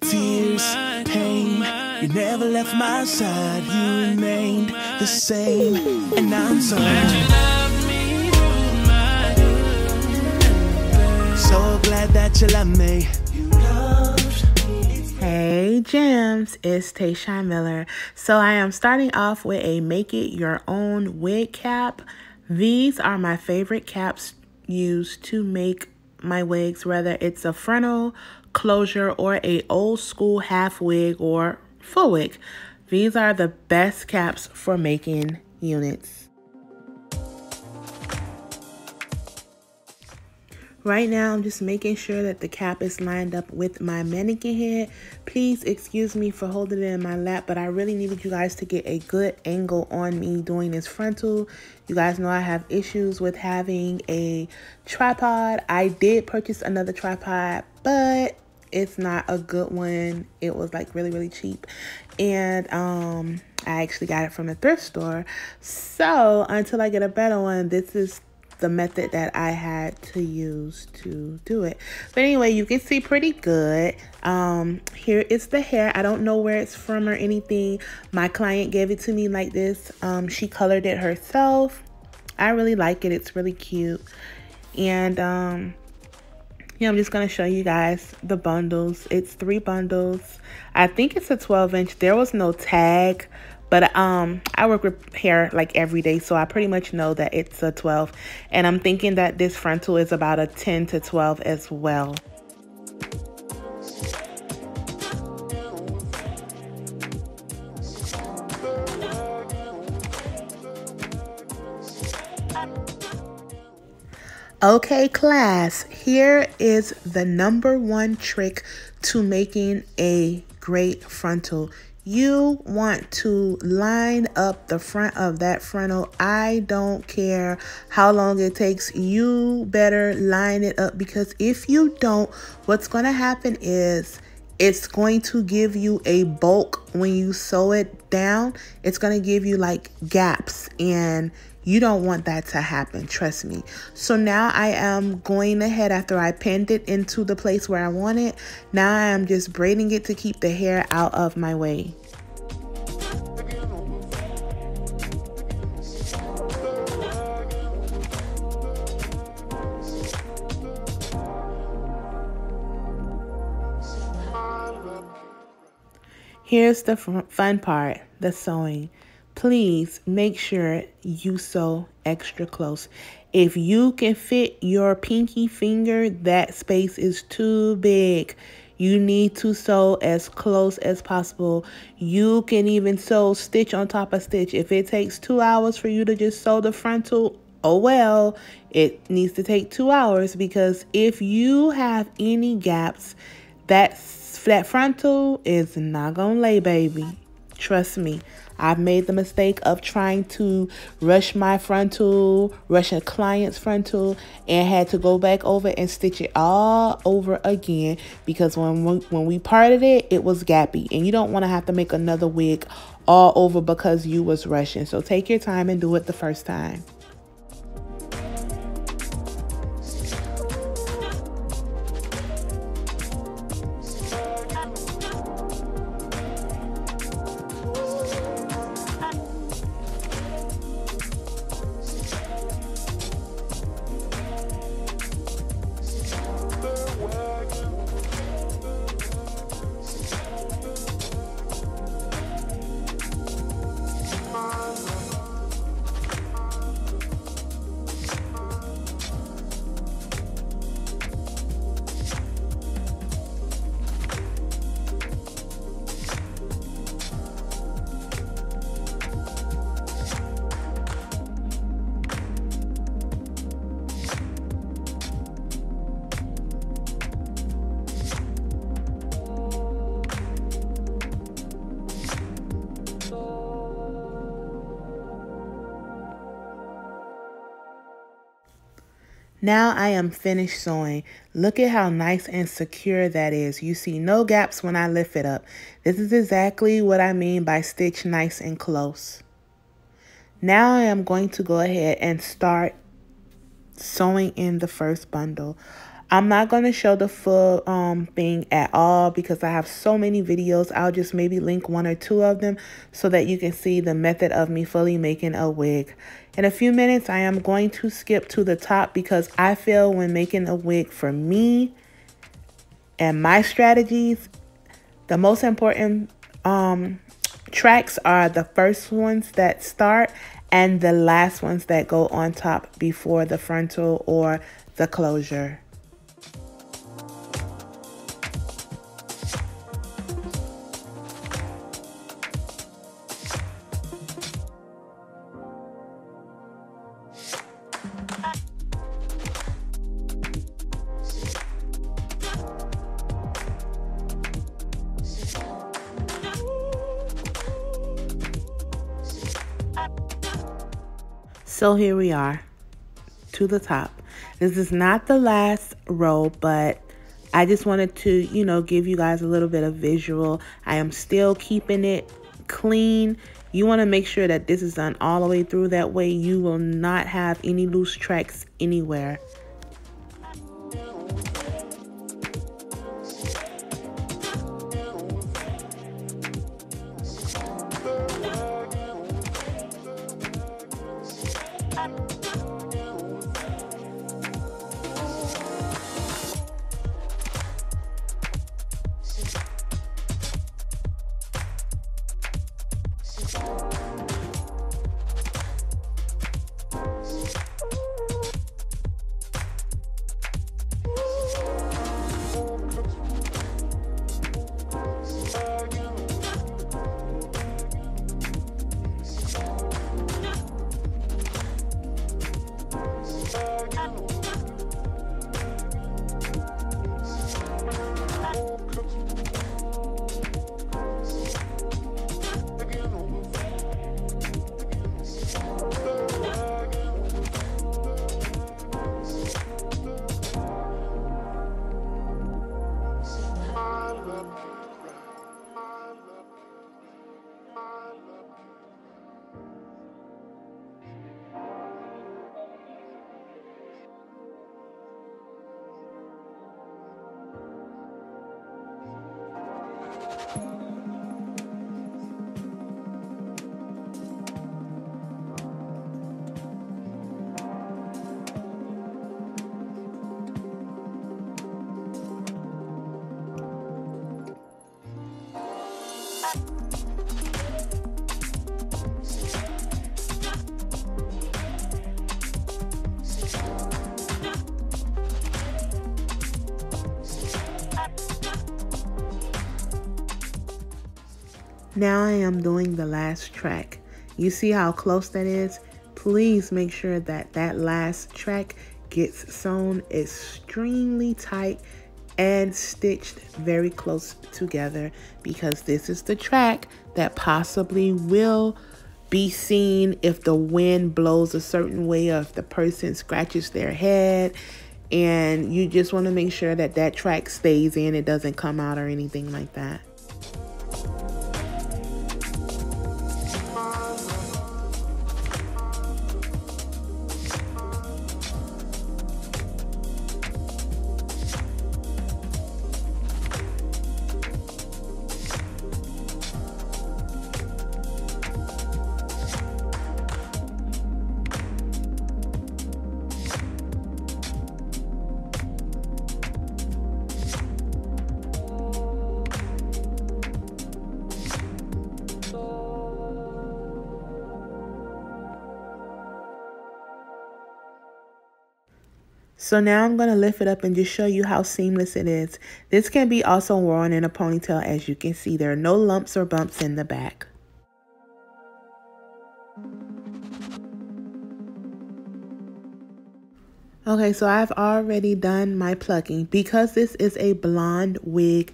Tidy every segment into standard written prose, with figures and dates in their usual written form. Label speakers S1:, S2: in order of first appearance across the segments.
S1: Tears, pain, you never left my side. You remained the same, and I'm so glad that you love me.
S2: Hey Gems, it's Tayshawn Miller. So I am starting off with a make it your own wig cap. These are my favorite caps used to make my wigs, whether it's a frontal, closure, or a old school half wig or full wig. These are the best caps for making units. Right now, I'm just making sure that the cap is lined up with my mannequin head. Please excuse me for holding it in my lap, but I really needed you guys to get a good angle on me doing this frontal. You guys know I have issues with having a tripod. I did purchase another tripod, but it's not a good one. It was like really cheap. And I actually got it from the thrift store. So until I get a better one, this is the method that I had to use to do it. But anyway, you can see pretty good. Here is the hair. I don't know where it's from or anything. My client gave it to me like this. She colored it herself. I really like it. It's really cute. And yeah, I'm just gonna show you guys the bundles. It's 3 bundles. I think it's a 12-inch. There was no tag, but I work with hair like every day, so I pretty much know that it's a 12. And I'm thinking that this frontal is about a 10 to 12 as well. Okay, class, here is the #1 trick to making a great frontal. You want to line up the front of that frontal. I don't care how long it takes. You better line it up, because if you don't, what's going to happen is it's going to give you a bulk when you sew it down. It's going to give you like gaps, and you don't want that to happen, trust me. So now I am going ahead, after I pinned it into the place where I want it. Now I am just braiding it to keep the hair out of my way. Here's the fun part, the sewing. Please make sure you sew extra close. If you can fit your pinky finger, that space is too big. You need to sew as close as possible. You can even sew stitch on top of stitch. If it takes 2 hours for you to just sew the frontal, oh well, it needs to take 2 hours, because if you have any gaps, that frontal is not gonna lay, baby. Trust me. I've made the mistake of trying to rush my frontal, rush a client's frontal, and had to go back over and stitch it all over again, because when we parted it, it was gappy, and you don't want to have to make another wig all over because you was rushing. So take your time and do it the first time. Now I am finished sewing. Look at how nice and secure that is. You see no gaps when I lift it up. This is exactly what I mean by stitch nice and close. Now I am going to go ahead and start sewing in the first bundle. I'm not going to show the full thing at all because I have so many videos. I'll just maybe link one or two of them so that you can see the method of me fully making a wig. In a few minutes, I am going to skip to the top because I feel when making a wig for me and my strategies, the most important tracks are the first ones that start and the last ones that go on top before the frontal or the closure. So here we are to the top. This is not the last row, but I just wanted to, you know, give you guys a little bit of visual. I am still keeping it clean. You want to make sure that this is done all the way through. That way you will not have any loose tracks anywhere. Now I am doing the last track. You see how close that is? Please make sure that that last track gets sewn extremely tight and stitched very close together, because this is the track that possibly will be seen if the wind blows a certain way or if the person scratches their head. And you just want to make sure that that track stays in, it doesn't come out or anything like that. So now I'm going to lift it up and just show you how seamless it is. This can be also worn in a ponytail. As you can see, there are no lumps or bumps in the back. Okay, so I've already done my plucking. Because this is a blonde wig,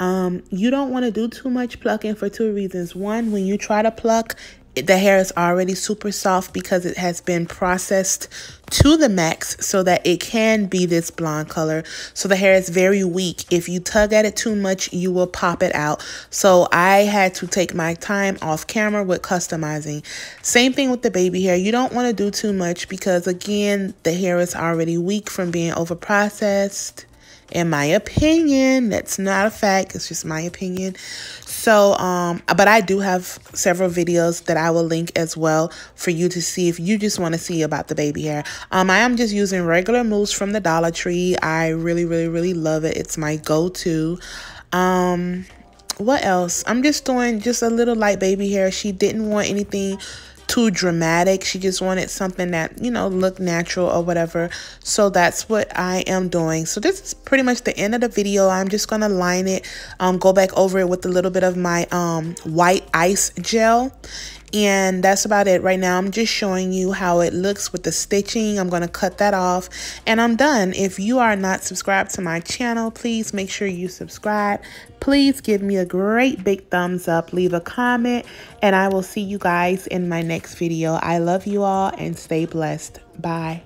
S2: you don't want to do too much plucking for two reasons. One, when you try to pluck, the hair is already super soft because it has been processed to the max so that it can be this blonde color. So the hair is very weak. If you tug at it too much, you will pop it out. So I had to take my time off camera with customizing. Same thing with the baby hair. You don't want to do too much because, again, the hair is already weak from being over processed. In my opinion, that's not a fact. It's just my opinion. So, but I do have several videos that I will link as well for you to see if you just want to see about the baby hair. I am just using regular mousse from the Dollar Tree. I really love it. It's my go-to. What else? I'm just doing just a little light baby hair. She didn't want anything too dramatic. She just wanted something that, you know, looked natural or whatever. So that's what I am doing. So this is pretty much the end of the video. I'm just gonna line it, go back over it with a little bit of my white ice gel. And that's about it right now. I'm just showing you how it looks with the stitching. I'm going to cut that off and I'm done. If you are not subscribed to my channel, please make sure you subscribe. Please give me a great big thumbs up, leave a comment, and I will see you guys in my next video. I love you all and stay blessed. Bye.